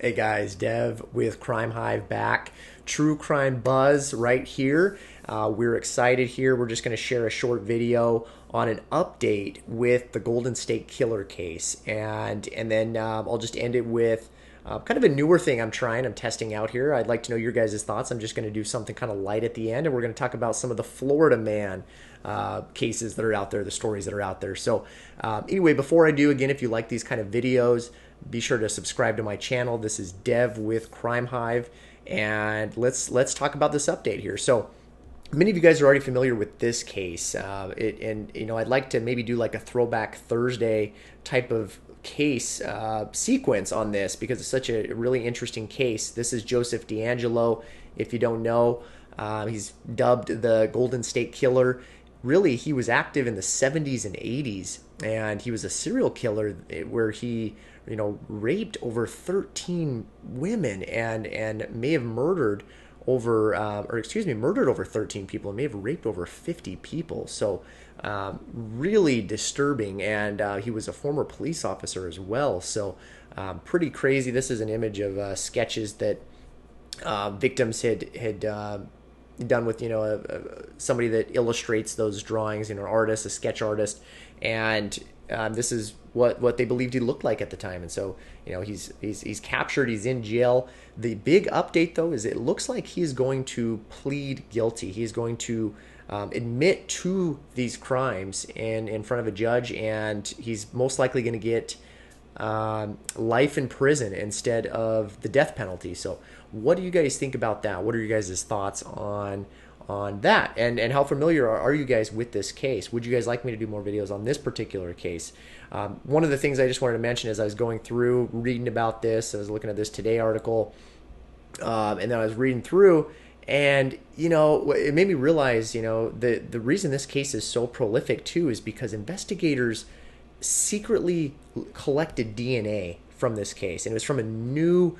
Hey guys, Dev with Crime Hive back. True crime buzz right here. We're excited here. We're just going to share a short video on an update with the Golden State Killer case, and then I'll just end it with kind of a newer thing I'm testing out here. I'd like to know your guys' thoughts. I'm just going to do something kind of light at the end, and we're going to talk about some of the Florida man cases that are out there, the stories that are out there. So anyway, before I do, again, if you like these kind of videos, be sure to subscribe to my channel. This is Dev with Crime Hive, and let's talk about this update here. So many of you guys are already familiar with this case, and I'd like to maybe do like a throwback Thursday type of case sequence on this because it's such a really interesting case. This is Joseph Deangelo. If you don't know, he's dubbed the Golden State Killer. Really, he was active in the 70s and 80s, and he was a serial killer where he raped over 13 women and may have murdered over 13 people and may have raped over 50 people. So really disturbing, and he was a former police officer as well. So pretty crazy. This is an image of sketches that victims had done with somebody that illustrates those drawings, an artist, a sketch artist, and this is what they believed he looked like at the time. And so he's captured, he's in jail. The big update though is it looks like he is going to plead guilty. He is going to admit to these crimes in front of a judge, and he's most likely going to get life in prison instead of the death penalty. So what do you guys think about that? What are your guys' thoughts on that? And how familiar are you guys with this case? Would you guys like me to do more videos on this particular case? One of the things I just wanted to mention as I was going through reading about this, I was looking at this Today article, and then I was reading through, and it made me realize the reason this case is so prolific too is because investigators secretly collected DNA from this case, and it was from a new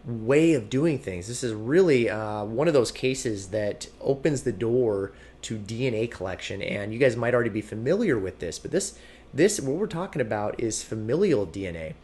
way of doing things. This is really one of those cases that opens the door to DNA collection, and you guys might already be familiar with this, but this what we're talking about is familial DNA,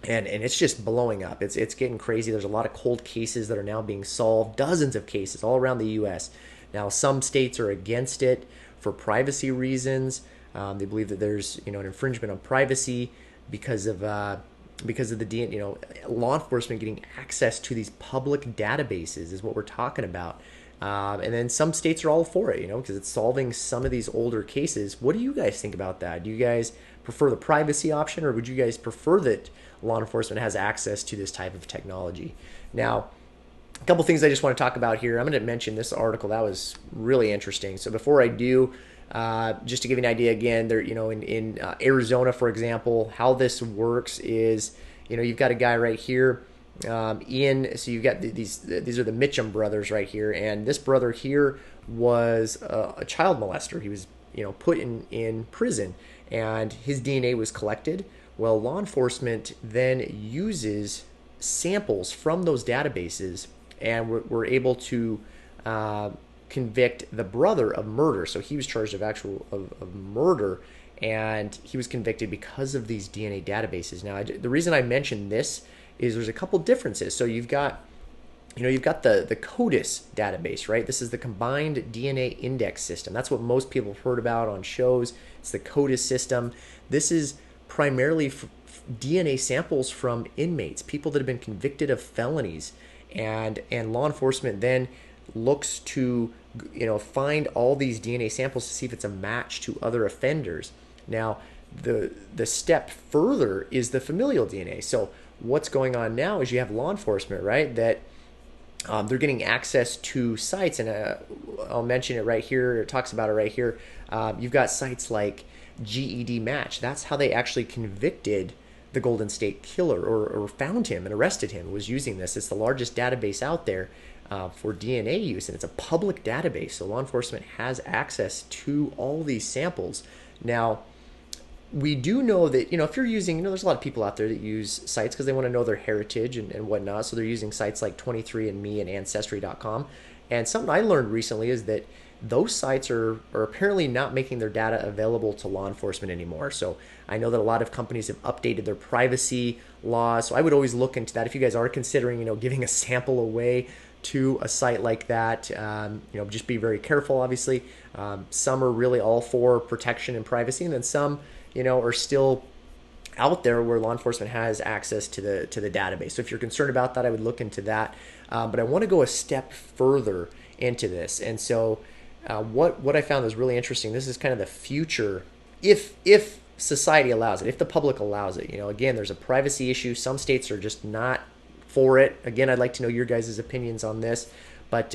and it's just blowing up. It's getting crazy. There's a lot of cold cases that are now being solved, dozens of cases all around the U.S. Now some states are against it for privacy reasons. They believe that there's an infringement on privacy because of the DNA, law enforcement getting access to these public databases is what we're talking about. And then some states are all for it, because it's solving some of these older cases. What do you guys think about that? Do you guys prefer the privacy option, or would you guys prefer that law enforcement has access to this type of technology? Now, a couple things I just want to talk about here. I'm going to mention this article that was really interesting. So before I do, just to give you an idea again, there, in Arizona, for example, how this works is, you've got a guy right here, so you've got these are the Mitchum brothers right here, and this brother here was a child molester. He was, put in prison, and his DNA was collected. Well, law enforcement then uses samples from those databases, and we're able to convict the brother of murder. So he was charged of murder, and he was convicted because of these DNA databases. Now, the reason I mention this is there's a couple differences. So you've got the CODIS database, right? This is the Combined DNA Index System. That's what most people have heard about on shows. It's the CODIS system. This is primarily DNA samples from inmates, people that have been convicted of felonies, and law enforcement then looks to find all these DNA samples to see if it's a match to other offenders. Now, the step further is the familial DNA. So what's going on now is you have law enforcement, right, that they're getting access to sites, and I'll mention it right here. It talks about it right here. You've got sites like GED Match. That's how they actually convicted the Golden State Killer, or found him and arrested him, was using this. It's the largest database out there for DNA use, and it's a public database, so law enforcement has access to all these samples. Now, we do know that, if you're using, there's a lot of people out there that use sites because they want to know their heritage and whatnot, so they're using sites like 23andMe and Ancestry.com. And something I learned recently is that those sites are apparently not making their data available to law enforcement anymore. So I know that a lot of companies have updated their privacy laws. So I would always look into that if you guys are considering, giving a sample away to a site like that. Just be very careful. Obviously, some are really all for protection and privacy, and then some, are still out there where law enforcement has access to the database. So if you're concerned about that, I would look into that. But I want to go a step further into this, and so what I found was really interesting. This is kind of the future, if society allows it, if the public allows it. Again, there's a privacy issue. Some states are just not for it. Again, I'd like to know your guys' opinions on this. But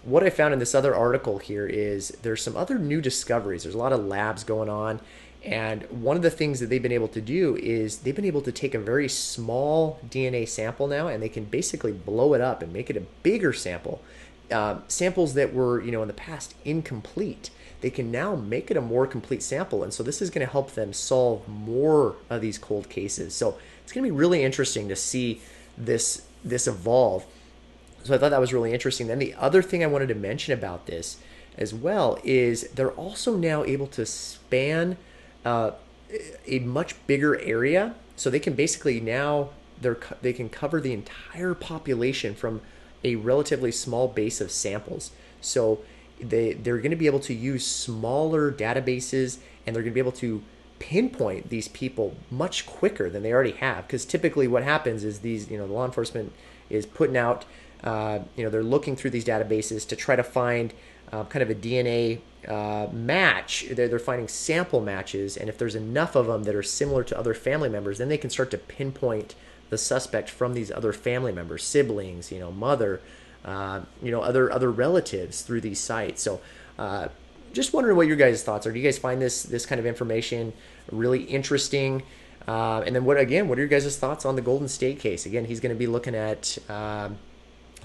what I found in this other article here is there's some other new discoveries. There's a lot of labs going on. And one of the things that they've been able to do is they've been able to take a very small DNA sample now, and they can basically blow it up and make it a bigger sample. Samples that were, in the past incomplete, they can now make it a more complete sample. And so this is going to help them solve more of these cold cases. So it's going to be really interesting to see this evolve. So I thought that was really interesting. Then the other thing I wanted to mention about this as well is they're also now able to span a much bigger area. So they can basically now they can cover the entire population from a relatively small base of samples. So they're going to be able to use smaller databases, and they're going to be able to pinpoint these people much quicker than they already have. Because typically what happens is these, the law enforcement is putting out, they're looking through these databases to try to find kind of a DNA match. They're finding sample matches, and if there's enough of them that are similar to other family members, then they can start to pinpoint the suspect from these other family members, siblings, mother, other relatives through these sites. So just wondering what your guys' thoughts are. Do you guys find this kind of information really interesting? And then what are your guys' thoughts on the Golden State case? Again, he's going to be looking at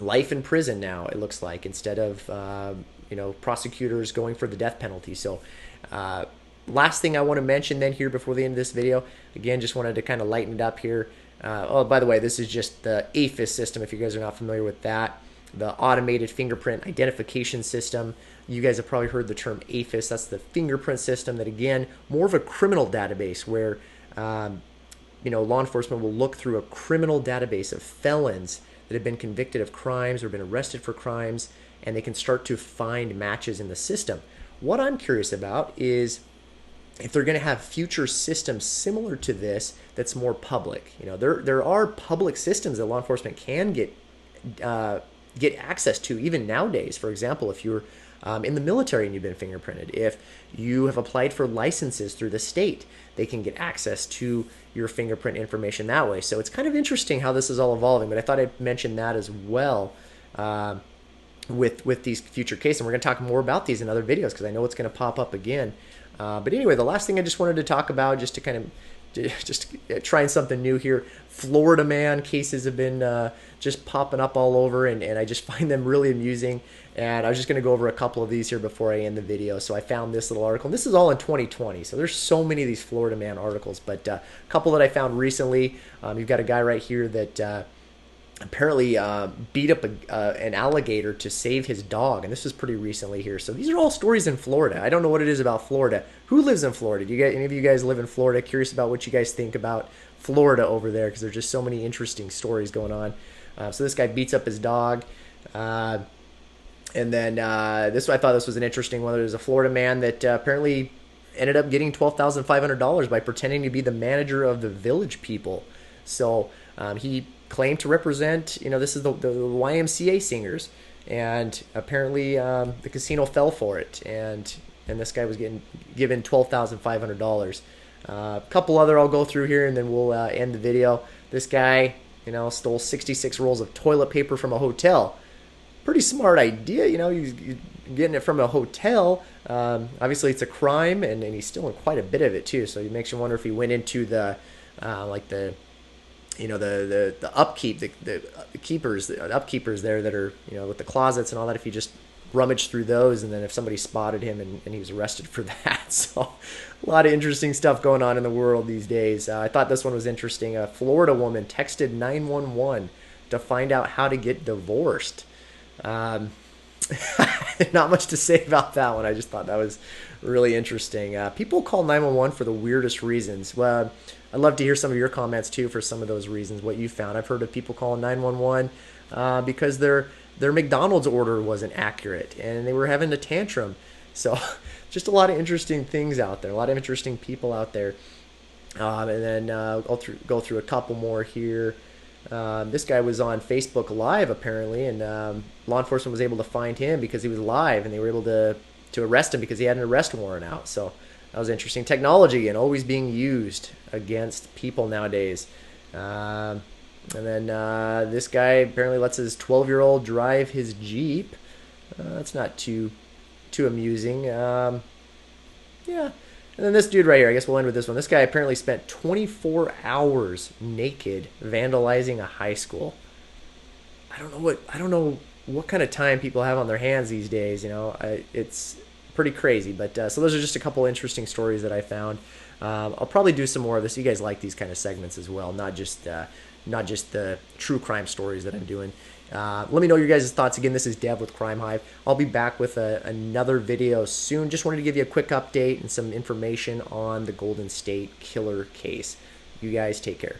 life in prison now, it looks like, instead of prosecutors going for the death penalty. So last thing I want to mention then here before the end of this video, again, just wanted to kind of lighten it up here. By the way, this is just the AFIS system, if you guys are not familiar with that. The automated fingerprint identification system. You guys have probably heard the term AFIS. That's the fingerprint system that, again, more of a criminal database where law enforcement will look through a criminal database of felons that have been convicted of crimes or been arrested for crimes, and they can start to find matches in the system. What I'm curious about is if they're going to have future systems similar to this that's more public. There are public systems that law enforcement can get access to even nowadays. For example, if you're in the military and you've been fingerprinted, if you have applied for licenses through the state, they can get access to your fingerprint information that way. So it's kind of interesting how this is all evolving, but I thought I'd mention that as well with these future cases. And we're going to talk more about these in other videos because I know it's going to pop up again. But anyway, the last thing I just wanted to talk about, just to kind of just trying something new here. Florida man cases have been just popping up all over, and I just find them really amusing. And I was just going to go over a couple of these here before I end the video. So I found this little article. And this is all in 2020. So there's so many of these Florida man articles. But a couple that I found recently. You've got a guy right here that apparently beat up an alligator to save his dog, and this was pretty recently here. So these are all stories in Florida. I don't know what it is about Florida. Who lives in Florida? Do you guys, any of you guys live in Florida? Curious about what you guys think about Florida over there, because there's just so many interesting stories going on. So this guy beats up his dog, and then I thought this was an interesting one. There's a Florida man that apparently ended up getting $12,500 by pretending to be the manager of the Village People. So he claimed to represent, this is the YMCA singers, and apparently the casino fell for it, and this guy was given $12,500. A couple other I'll go through here, and then we'll end the video. This guy, stole 66 rolls of toilet paper from a hotel. Pretty smart idea, he's getting it from a hotel. Obviously, it's a crime, and he's stealing quite a bit of it too. So it makes you wonder if he went into the the upkeep, the keepers, the upkeepers there that are, with the closets and all that, if you just rummage through those, and then if somebody spotted him and he was arrested for that. So a lot of interesting stuff going on in the world these days. I thought this one was interesting. A Florida woman texted 911 to find out how to get divorced. Not much to say about that one. I just thought that was really interesting. People call 911 for the weirdest reasons. Well, I'd love to hear some of your comments too for some of those reasons. What you found. I've heard of people calling 911 because their McDonald's order wasn't accurate and they were having a tantrum. So, just a lot of interesting things out there. A lot of interesting people out there. And then I'll go through a couple more here. This guy was on Facebook Live apparently, and law enforcement was able to find him because he was live, and they were able to arrest him because he had an arrest warrant out. So that was interesting. Technology and always being used against people nowadays. And then this guy apparently lets his 12-year-old drive his Jeep. That's not too amusing. Yeah. And then this dude right here, I guess we'll end with this one. This guy apparently spent 24 hours naked vandalizing a high school. I don't know what kind of time people have on their hands these days. It's pretty crazy. But so those are just a couple interesting stories that I found. I'll probably do some more of this. You guys like these kind of segments as well, not just the true crime stories that I'm doing. Let me know your guys' thoughts. Again, this is Dev with Crime Hive. I'll be back with another video soon. Just wanted to give you a quick update and some information on the Golden State Killer case. You guys take care.